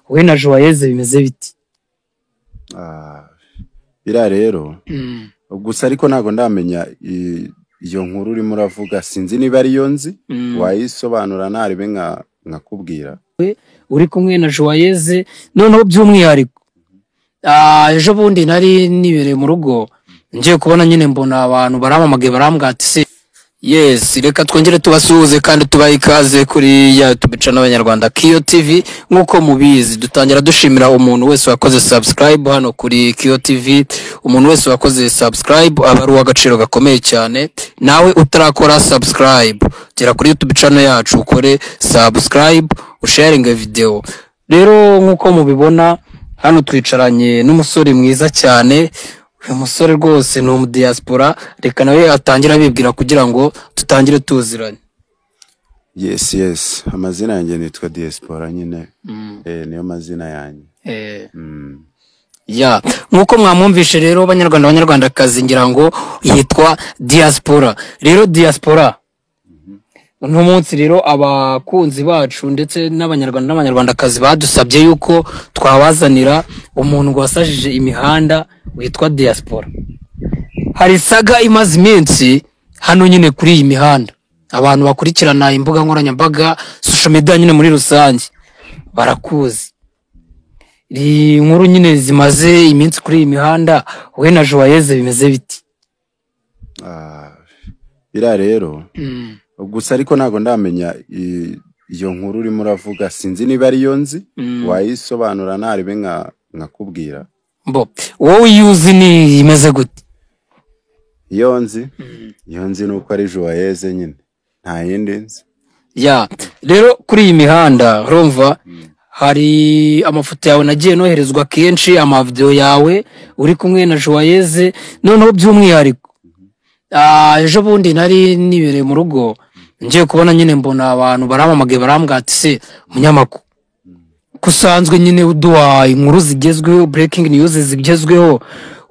we na Joyeuse bimeze biti? Bira rero gusa ariko nago ndamenya iyo nkuru urimo uravuga, sinzi niba ari yo nzi wayisobanura naribe nkakubwira. Uri kumwe na Joyeuse noneho by'umwihariko ejo bundi nari nibereye mu rugo ngiye kubona nyine mbona abantu baramamagaye barambwira ati se yes reka twongere tubasuhuze kandi tubaye ikaze kuri ya YouTube channel y'Abanyarwanda Kiyo TV. Nkuko mubizi dutangira dushimira umuntu wese wakoze subscribe hano kuri Kiyo TV. Umuntu wese wakoze subscribe aba ari uw'agaciro gakomeye cyane. Nawe utarakora subscribe gera kuri YouTube channel yacu ukore subscribe usharinga video. Rero nkuko mubibona hano twicaranye n'umusore mwiza cyane. Uyu musore rwose ni diaspora, reka nawe atangira bibwira kugira ngo tutangire tuziranye. Yes amazina yanjye nitwa Diaspora nyine. Niyo mazina yanjye. Ya nkuko mwamwumvishe rero abanyarwandakazi ngira ngo yitwa Diaspora. Rero Diaspora uno munsi rero abakunzi bacu ndetse n'abanyarwandakazi badusabye yuko twabazanira umuntu wasajije imihanda witwa Diaspora. Hari saga imaze iminsi hano nyine kuri iyi mihanda, abantu bakurikirana imbuga nkoranyambaga social media nyine muri rusange barakuzi. Iri nkuru nyine zimaze iminsi kuri iyi mihanda, we na Joyeuse bimeze biti? Bira rero gusa ariko nago ndamenya iyo nkuru urimo uravuga, sinzi niba ari yo nzi wayisobanura naribe nkakubwira. Wowe yuzi ni imeze gute? Iyo nzi nuko ari Joyeuse nyine, nta yindi nzi. Ya rero kuri iyi mihanda urumva hari amafoto yawe nagiye noherezwa kenshi, amavideo yawe uri kumwe na Joyeuse. Noneho by'umwihariko ejo bundi nari nibereye mu rugo ngiye kubona nyine mbona abantu baramamagaye barambwira ati se munyamakuru kusanzwe nyine uduha inkuru zigezweho, breaking news zigezweho,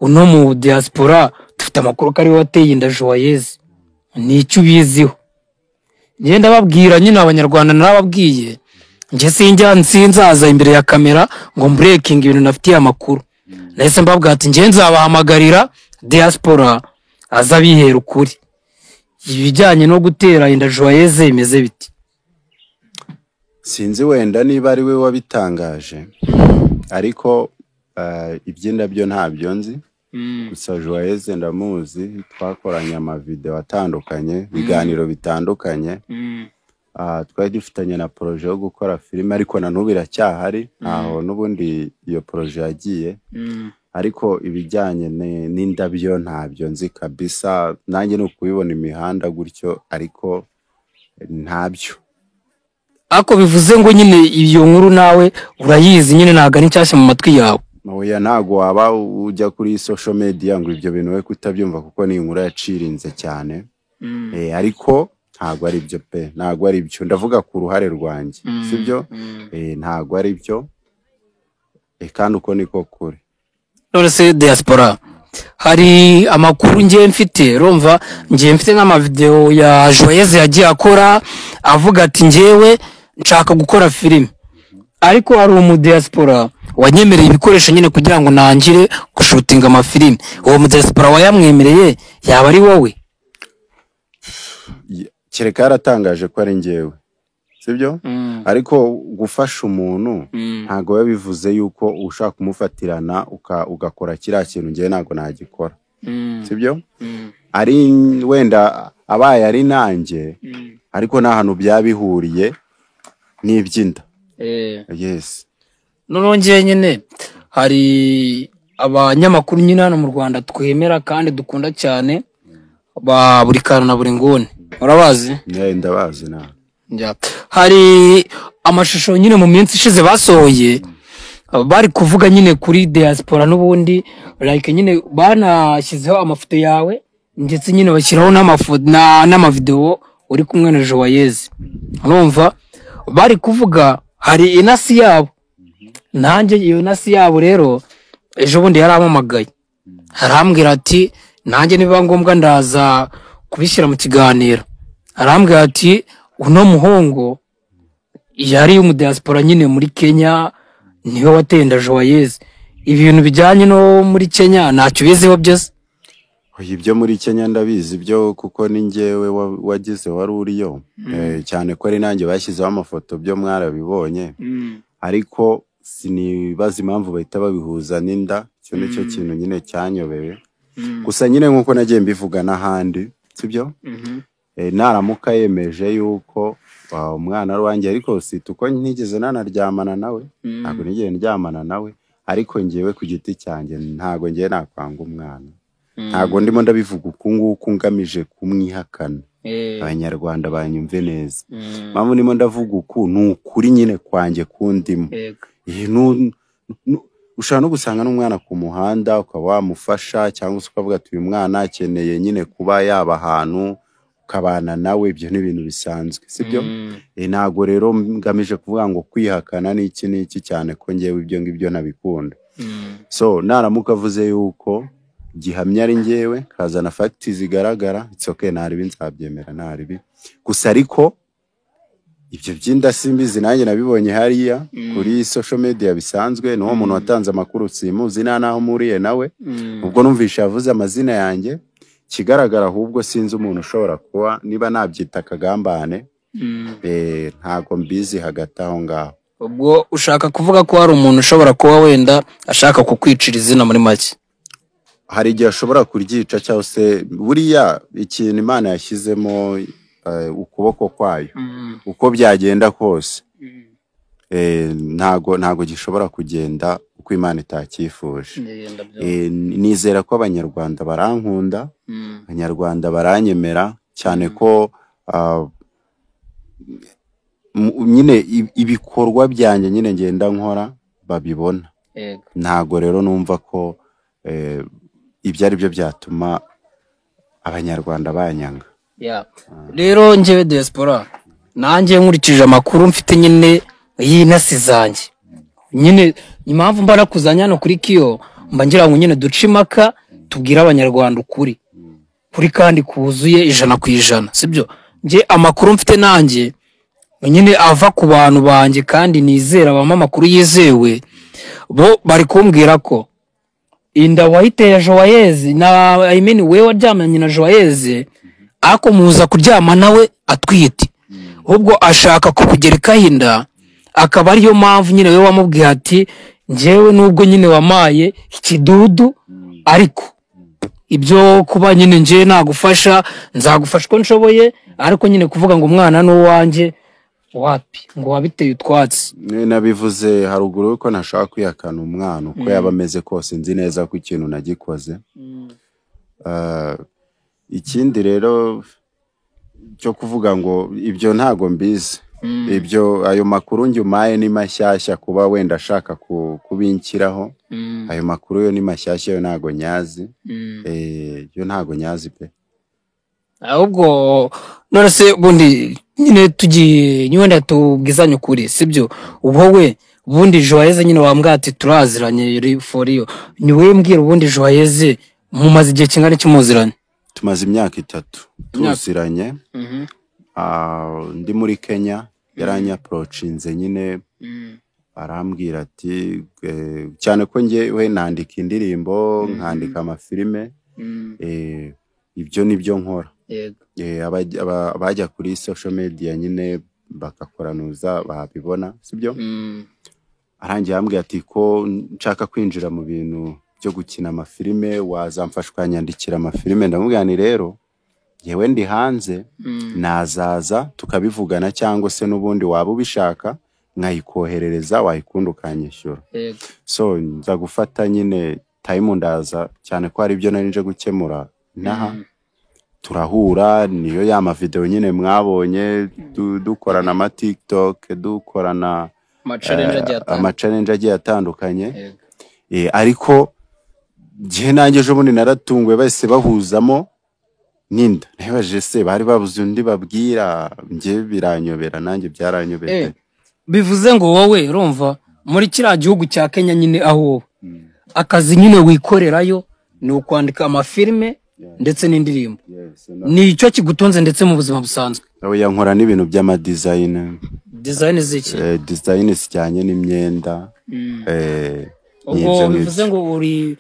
uno mu Diaspora dufite amakuru ko ari we wateye inda Joyeuse, ni icyo ubiziho? Ngenda babwira nyine abanyarwanda narababwiye nje sinzaza imbere ya kamera ngo breaking ibintu nafitiye amakuru. Nahise mbabwira ati nje nzabahamagarira Diaspora aza bihera ukuri. Ibijyanye no gutera inda Joyeuse imeze biti? Sinzi wenda niba ari we wabitangaje ariko ibyinda byo ntabyo nzi. Gusa Joyeuse ndamuzi, twakoranye amavideo atandukanye, biganiro bitandukanye. Twari dufitanye na projet yo gukora filime ariko na n'ubu iracyahari, aho n'ubundi iyo projet yagiye. Ariko ibijyanye n'indabyo ntabyo nzi kabisa, nanjye no kubibona imihanda gutyo ariko ntabyo. Ako bivuze ngo nyine iyo nkuru nawe urayizi nyine ntago ari nshyashya mu matwi yawe? Oya ntago waba ujya kuri social media ngo ibyo bintu we kutabyumva kuko ni inkuru yacirinze cyane. Ariko ntago ari byo pe, ntago ari byo, ndavuga ku ruhare rwanjye sibyo. Ntago ari byo kandi uko niko kuri. None se Diaspora hari amakuru ngiye mfite, urumva ngiye mfite n'amavideo ya Joyeuse yagiye akora avuga ati ngewe nshaka gukora filime, ariko hari umu Diaspora wanyemereye ibikoresho nyine kugira ngo nangire gushutinga amafilime. Uwo mu Diaspora wayamwemereye yaba ari wowe? Kereka yaratangaje ko ari ngewe sibyo. Ariko gufasha umuntu ntago bivuze yuko ushaka kumufatirana ugakora kiriya kintu ngewe ntago nagikora sibyo. Ari wenda abaye ari nanjye ariko nta hantu byabihuriye n'ibyinda. Yes. Nonongeye nyine hari abanyamakuru nyine hano mu Rwanda twemera kandi dukunda cyane, ba buri kantu na buri nguni, urabazi? Ndabazi na. Hari amashusho nyine mu minsi ishize basohoye bari kuvuga nyine kuri Diaspora n'ubundi like nyine banashyizeho amafoto yawe ndetse nyine bashyiraho n'amavideo uri kumwe na Joyeuse. Urumva bari kuvuga hari inasi yabo, nanjye iyo nasi yabo rero ejo bundi yaramamagaye arambwira ati nanjye niba ngombwa ndaza kubishyira mu kiganiro. Arambwira ati uno muhongo yari umu Diaspora nyine muri Kenya niwe wateye inda Joyeuse. Ibintu bijyanye no muri Kenya ntacyo ubiziho byose? Ibyo muri Kenya ndabizi byo kuko ni njyewe wagize wari uriyo cyane ko ari nanjye bashyizeho amafoto byo mwarabibonye ariko sinibaza impamvu bahita babihuza n'inda cyo nicyo kintu nyine cyanyobeye gusa nyine nkuko nagiye mbivuga n'ahandi sibyo naramuka yemeje yuko umwana ari wanjye ariko situko ntigeze nanaryamana nawe ntabwo nigeze ndyamana nawe ariko ngewe ku giti cyanjye ntabwo ngiye nakwanga umwana ntabwo ndimo ndabivuga uku nguku ngamije kumwihakana abanyarwanda banyumve neza mpamvu ndimo ndavuga uku ni ukuri nyine kwanjye kundimo ushobora no gusanga n'umwana ku muhanda ukaba wamufasha cyangwa se ukavuga ati uyu mwana akeneye nyine kuba yaba ahantu ukabana nawe ibyo ni ibintu bisanzwe sibyo ntabwo rero ngamije kuvuga ngo kwihakana n'iki cyane ko ngewe ibyo ngibyo nabikunda so naramuka avuze yuko gihamya ari ngewe kazana facts zigaragara it's okay naribi nzabyemera naribi gusa ariko ibyo byinda simbizi nanjye nabibonye hariya kuri social media bisanzwe no muntu watanze amakuru simuzi naho muriye nawe ubwo numvisha yavuze amazina yanjye kigaragara ahubwo sinzi umuntu ushobora kuba niba nabyita kagambane ntago mbizi hagati aho ngaho. Ubwo ushaka kuvuga ko hari umuntu ushobora kuba wenda ashaka kukwicira izina muri make? Hari igihe ashobora kuryica cyangwa se buriya ikintu Imana yashyizemo ukuboko kwayo uko byagenda kose ntago gishobora kugenda uko Imana itacyifuje. Nizera ko abanyarwanda barankunda, abanyarwanda baranyemera cyane ko nyine ibikorwa byanjye nyine ngenda nkora babibona. Ntago rero numva ko ibyo ari byo byatuma abanyarwanda banyanga. Rero njyewe diaspora nanjye nkurikije amakuru mfite nyine y'intasi zanjye nyine impamvu mbara kuzanya no kuri kiyo mba ngira ngo nyine duce impaka tubwira abanyarwanda ukuri kandi kuzuye 100%, sibyo? Nje amakuru mfite nanjye nyine ava ku bantu banjye kandi nizera bama amakuru yizewe, bo bari kumbwira ko inda wahiteye Joyeuse na we waryamanye na Joyeuse ako muza kuryama nawe atwite, ubwo ashaka kukugereka inda, akaba ariyo mpamvu nyine we wamubwiye ati njyewe nubwo nyine wamaye ikidudu ariko ibyo kuba nyine nje nagufasha nzagufasha ko nshoboye, ariko nyine kuvuga ngo umwana no wanje wapi ngo wabiteye utwatsi. Nabivuze haruguru ko nashaka kwiyakana umwana uko yaba ameze kose, nzi neza ko ikintu nagikoze. Ikindi rero cyo kuvuga ngo ibyo ntago mbizi, ibyo ayo makuru njyumaye ni mashyashya kuba wenda ashaka kubinkiraho, ayo makuru yo ni mashyashya yo ntago nyazi, yo ntago nyazi pe. Ahubwo none se bundi nyine tugiye nywenda tubwizanye ukuri, sibyo? Ubwo we bundi Joyeuse nyine wambwate turaziranye for you, ni we mbwira ubundi Joyeuse mumaze igihe kingana kimuziranye? Tumaze imyaka 3 tuziranye. Ndi muri Kenya yaranya approachinze nyine arambwira ati cyane ko nge we nandika indirimbo nkandika amafilme, ibyo nibyo nkora. Abajya kuri social media nyine bakakoranuza babibona, sibyo? Arangiye ambwira ati ko nshaka kwinjira mu bintu byo gukina amafilme wazamfasha kwanyandikira amafilme. Ndamubwira ni rero yewe ndi hanze nazaza tukabivugana, cyangwa se nubundi waba ubishaka nkayikoherereza wayikunda ukanyishyura. So nza gufata nyine time ndaza cyane ko hari ibyo nari nje gukemura naha turahura, niyo ya ma video nyine mwabonye dukorana ama TikTok, dukorana ama challenge agiye atandukanye. Ariko je nanjye ejo bundi naratungwe base bahuzamo ninda, nabaje se bari babuze undi babwira, nje biranyobera nanjye byaranyobera. Bivuze ngo wowe urumva muri kira gihugu cya Kenya nyine aho akazi nyine wikorerayo ni ukwandika amafilme ndetse n'indirimbo, ni icyo kigutonze ndetse mu buzima busanzwe? Oya nkora n'ibintu by'ama design design ziki design zijyanye n'imyenda ubwo bivuze ngo uri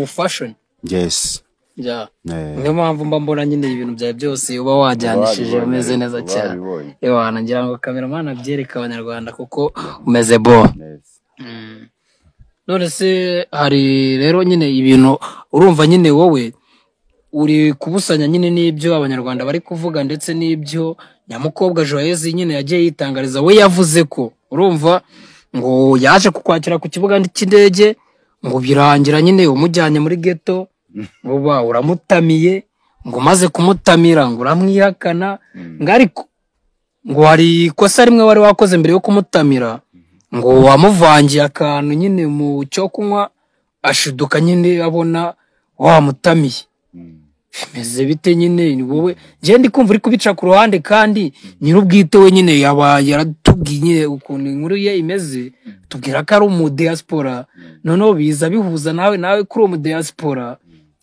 fashion yes ja niyo mpamvu mba mbona nyine ibintu byawe byose uba wajyanishije umeze neza cyane ewana ngira ngo cameraman abyereka abanyarwanda kuko umeze bo none se hari rero nyine ibintu urumva nyine wowe uri kubusanya nyine n'ibyo abanyarwanda bari kuvuga ndetse n'ibyo nyamukobwa Joyeuse nyine yagiye yitangariza we yavuze ko urumva ngo yaje kukwakira ku kibuga cy'indege ngo birangira nyine umujyanye muri ghetto ngo uramutamiye ngo maze kumutamira ngo uramwihakana ngo ariko ngo hari ikosa rimwe wari wakoze mbere yo kumutamira ngo wamuvangiye akantu nyine mu cyo kunywa ashiduka nyine abona wamutamiye bimeze bite nyine ni wowe je ndi kumva uri kubica ku ruhande kandi nyirubwite we nyine yaba yaratubwiye nyine ukuntu inkuru ye imeze tubwira ko ari mu diaspora noneho biza bihuza nawe kuri mu diaspora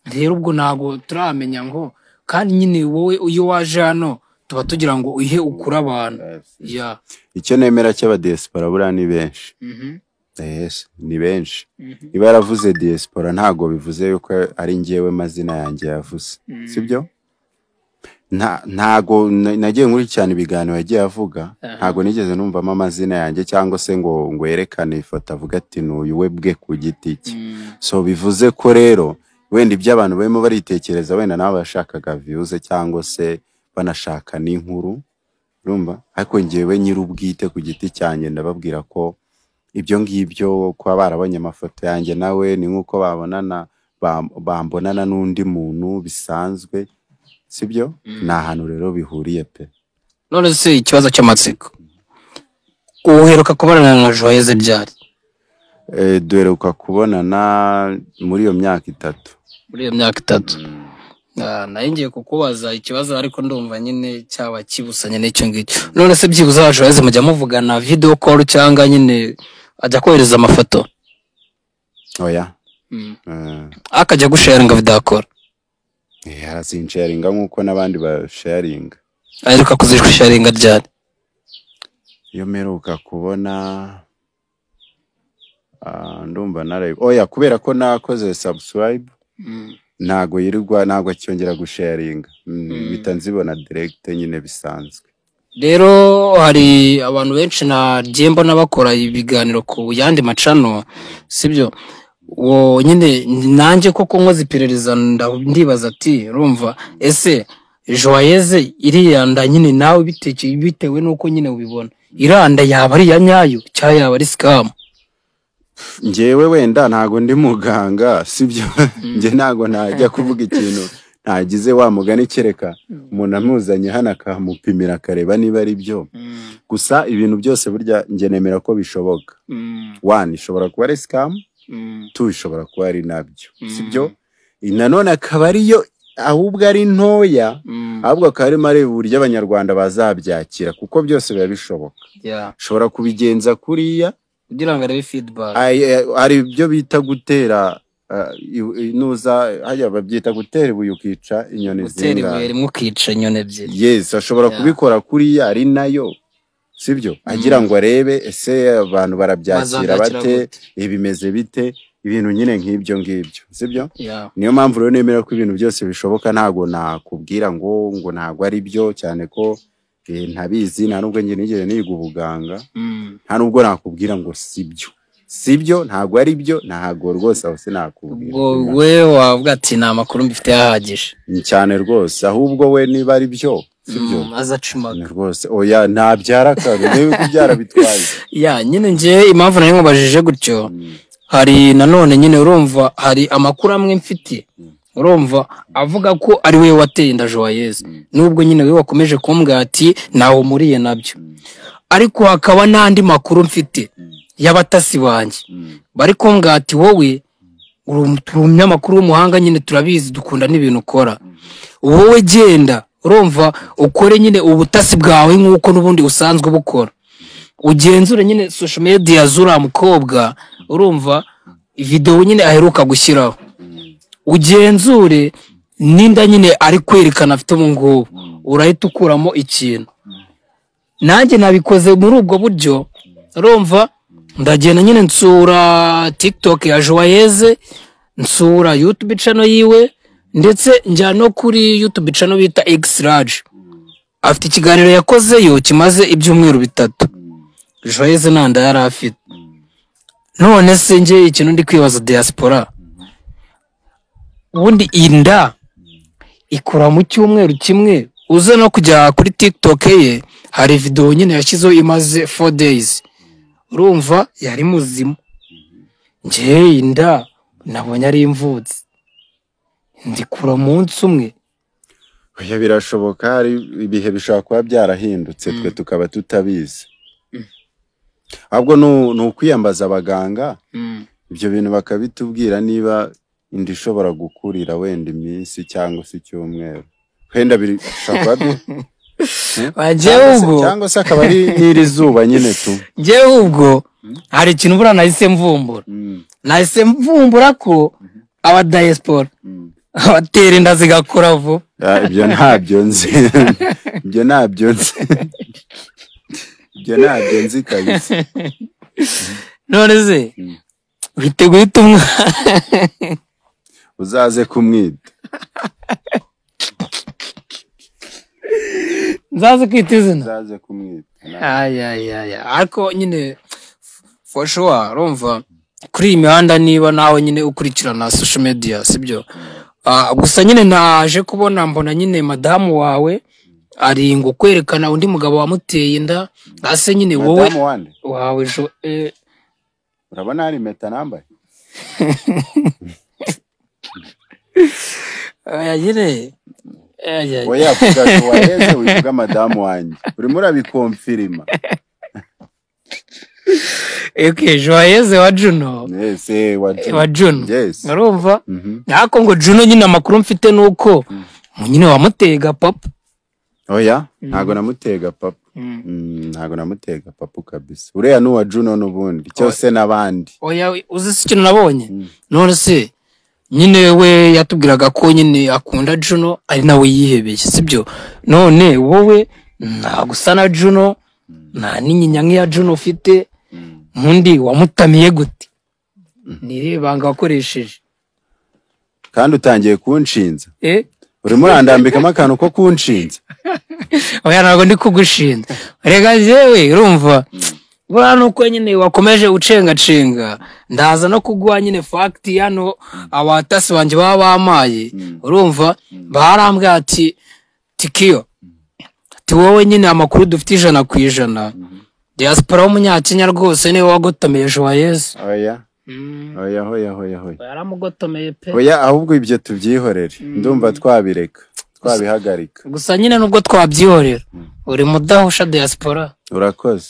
rero ubwo nago turamenya ngo kandi nyine wowe uyo waje hano tuba tugira ngo uhe ukura abantu ya icyo nemera cy'aba diaspora bura ni benshi yes ni benshi niba yaravuze diaspora ntago bivuze yuko ari ngewe mazina yanjye yavuze sibyo ntago nagiye nkuri cyane ibiganiro yagiye avuga ntago nigeze numvamo amazina yanjye cyangwa se ngo yerekane ifoto avuga ati n'uyu webwe ku giti cye so bivuze ko rero wenda ibyo abantu barimo baritekereza wenda nabo bashakaga views cyangwa se banashaka n'inkuru urumva ariko ngewe nyirubwite ku giti cyanjye ndababwira ko ibyo ngibyo kwa barabonye amafoto yanjye nawe ni nkuko bambonana n'undi muntu bisanzwe sibyo na hano rero bihuriye pe none se ikibazo cy'amatsiko uheruka kubonana na Joyeuse ryari duheruka kubonana muri iyo myaka 3 muri iyo myaka 3 nayo ngiye kukubaza ikibazo ariko ndumva nyine cyaba kibusanye n'icyo ngicyo none se byibuza Joyeuse mujya muvugana video call cyangwa nyine ajya kohereza amafoto oya akajya gusharinga video call arazinsharinga nkuko nabandi basharinga aheruka kuzisharinga ryari iyo meruka kubona ndumva narebe oya kubera ko nakoze subscribe ntago yirirwa ntago cyongera gusharinga bitanzibona direct nyine bisanzwe rero hari abantu benshi na Jembo nabakora ibiganiro ku yandi macano sibyo wo nyine nanje koko nkoze iperereza ndibaza ati urumva ese Joyeuse iriyanda nyine nawe bitewe nuko nyine ubibona iranda yaba ari ya nyayo cyangwa yaba ari scam ngewe wenda ntago ndi muganga sibyo nge ntago najya kuvuga ikintu ntagize wa mugani kereka umuntu amuzanye hano akamupimira akareba niba ari byo gusa ibintu byose burya nge nemera ko bishoboka 1 ishobora kuba ari scam 2 ishobora kuba ari nabyo sibyo nanone akaba ariyo ahubwo ari ntoya ahubwo akaba ari mare buryo abanyarwanda bazabyakira kuko byose biba bishoboka ushobora kubigenza kuriya kugira ngo arebe feedback ari byo bita gutera inuza hajya babyita gutera ibuye ukica inyoni zinga gutera ibuye rimwe ukica inyoni ebyiri yes ashobora kubikora kuriya ari nayo sibyo agira ngo arebe ese abantu barabyakira bate ibimeze bite ibintu nyine nk'ibyo ngibyo sibyo niyo mpamvu rero nemera ko ibintu byose bishoboka ntago nakubwira ngo ntago ari byo cyane ko ntabizi nta nubwo nge nigeze niga ubuganga nta nubwo nakubwira ngo sibyo ntago ari byo ntago rwose aho sinakubwira we wavuga ati nta makuru mbifite yahagije cyane rwose ahubwo we niba ari byo sibyo azacimaga rwose oya ntabyara kabe niba kubyara bitwaye ya nyine nje impamvu nari nkubajije gutyo hari nanone nyine urumva hari amakuru amwe mfite urumva avuga ko ari we wateye inda Joyeuse nubwo nyine we wakomeje kumbwira ati naho muriye nabyo ariko hakaba n'andi makuru mfite y'abatasi banjye bari kumbwira ati wowe uri umunyamakuru w'umuhanga nyine turabizi dukunda n'ibintu ukora wowe genda urumva ukore nyine ubutasi bwawe nk'uko n'ubundi usanzwe bukora ugenzure nyine social media zura mukobwa urumva video nyine aheruka gushyiraho ugenzure ninda nyine ari kwerekana afite mu ngubu urahita ukuramo ikintu nanjye nabikoze muri ubwo buryo urumva ndagenda nyine nsura TikTok ya Joyeuse nsura YouTube channel yiwe ndetse njya no kuri YouTube channel bita X-Large afite ikiganiro yakozeyo kimaze ibyumweru 3 Joyeuse nanda yari afite none se nje ikintu ndi kwibaza diaspora ubundi inda ikora mu cyumweru kimwe uze no kujya kuri TikTok ye hari video nyine yashyizeho imaze 4 days urumva yari muzima nje inda nabonye ari imvutse ndikura munsi umwe oya birashoboka hari ibihe bishobora kuba byarahindutse twe tukaba tutabizi ahubwo no kwiyambaza abaganga ibyo bintu bakabitubwira niba indi ishobora gukurira wenda iminsi cyangwa se icyumweru wenda bishobora cyangwa se akaba ari n'iri zuba nyine tu njyewe ubwo hari ikintu bura nahise mvumbura ko aba diaspora abatera inda zigakora vuba ibyo ntabyo nzi ibyo ntabyo nzi kabisa none se witeguye utumwa uzaze kumwita nzaze kwita izina uzaze kumwita ariko nyine for sure urumva kuri iyi mihanda niba nawe nyine ukurikirana social media sibyo gusa nyine naje kubona mbona nyine madamu wawe ari ngo kwerekana undi mugabo wamuteye inda ase nyine wowe wawe urabona hari meta nambaye nyine oya vuga Joyeuse wivuga madamu wanjye urimo urabikonfirima Joyeuse wa Juno wa Juno urumva nako ngo Juno nyine amakuru mfite nuko nyine wamutega papa oya ntago namutega papa ntago namutega papa kabisa uriya n'uwa Juno n'ubundi cyose nabandi oya uzi ikintu nabonye none se nyine we yatubwiraga ko nyine akunda Juno ari nawe yihebeye sibyo none wowe ntagusa na Juno nta n'inyinya nk'iya Juno ufite mundi wamutamiye gute nirebanga wakoresheje kandi utangiye kunshinza urimo urandambikamo akantu ko kunshinza oya ntabwo ndi kugushinza rega jewe urumva bura nuko nyine wakomeje ucenga ndaza no kuguha nyine fact yano abatasi banje baba bamaye urumva barambwa ati tikiyo ati wowe nyine amakuru dufite 100% diaspora w'umunyakenya rwose niwe wagotomeye Joyeuse oya yaramugotomeye pe oya ahubwo ibyo tubyihorere ndumva twabireka twabihagarika gusa nyine nubwo twabyihorera uri mudahusha diaspora urakoze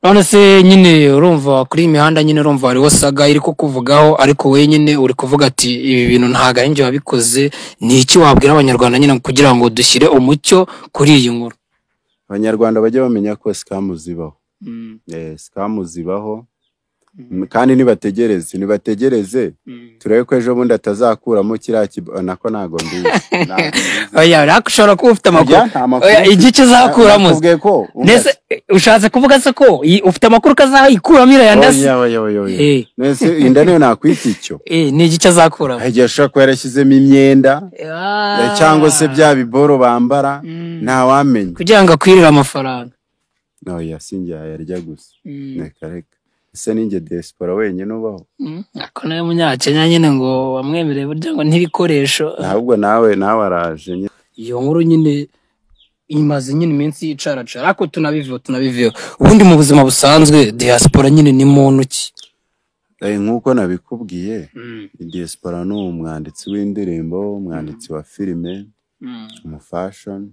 none se nyine urumva kuri imihanda nyine urumva hariho saga iri kukuvugaho ariko we nyine uri kuvuga ati ibi bintu ntago ari njye wabikoze ni iki wabwira abanyarwanda nyine kugira ngo dushyire umucyo kuri iyi nkuru abanyarwanda bajye bamenya ko scam zibaho scam zibaho kandi nibategereze turebe ko ejo bundi atazakuramo kiriya nako ntago mbizi oya rakushobora kuba ufite amakuru igice uzakuramo nese ushatse kuvuga se ko ufite amakuru kazayikuramo irayandase nese inda niyo nakwita icyo ni igice azakuramo igihe ashobora kuba yarashyizemo imyenda cyangwa se bya biboro bambara ntawamenya kugira ngo akwirire amafaranga oya sinjya yarya gusa reka ese ninjye diaspora wenyine ubaho ako nawe munyakenya nyine ngo wamwemereye burya ngo n'ibikoresho ahubwo nawe araje iyo nkuru nyine imaze nyine iminsi y'icaracara ariko tunabiveho ubundi mu buzima busanzwe diaspora nyine ni muntu ki nk'uko nabikubwiye diaspora ni umwanditsi w'indirimbo umwanditsi wa filime umufashion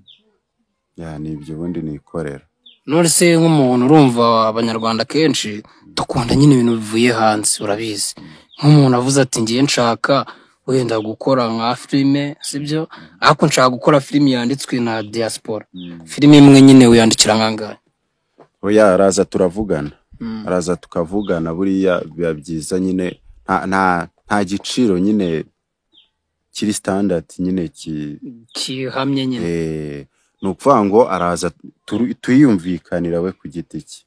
ni ibyo ubundi nikorera none se nk'umuntu urumva abanyarwanda kenshi dukunda nyine ibintu bivuye hanze urabizi nk'umuntu avuze ati ngiye nshaka wenda gukora nka filime sibyo ariko nshaka gukora filime yanditswe na diaspora filime imwe nyine wiyandikira nkangahe oya araza turavugana araza tukavugana buriya biba byiza nyine nta giciro nyine kiri standard nyine kihamye nyine ni ukuvuga ngo araza tuyumvikanira we ku giti cye.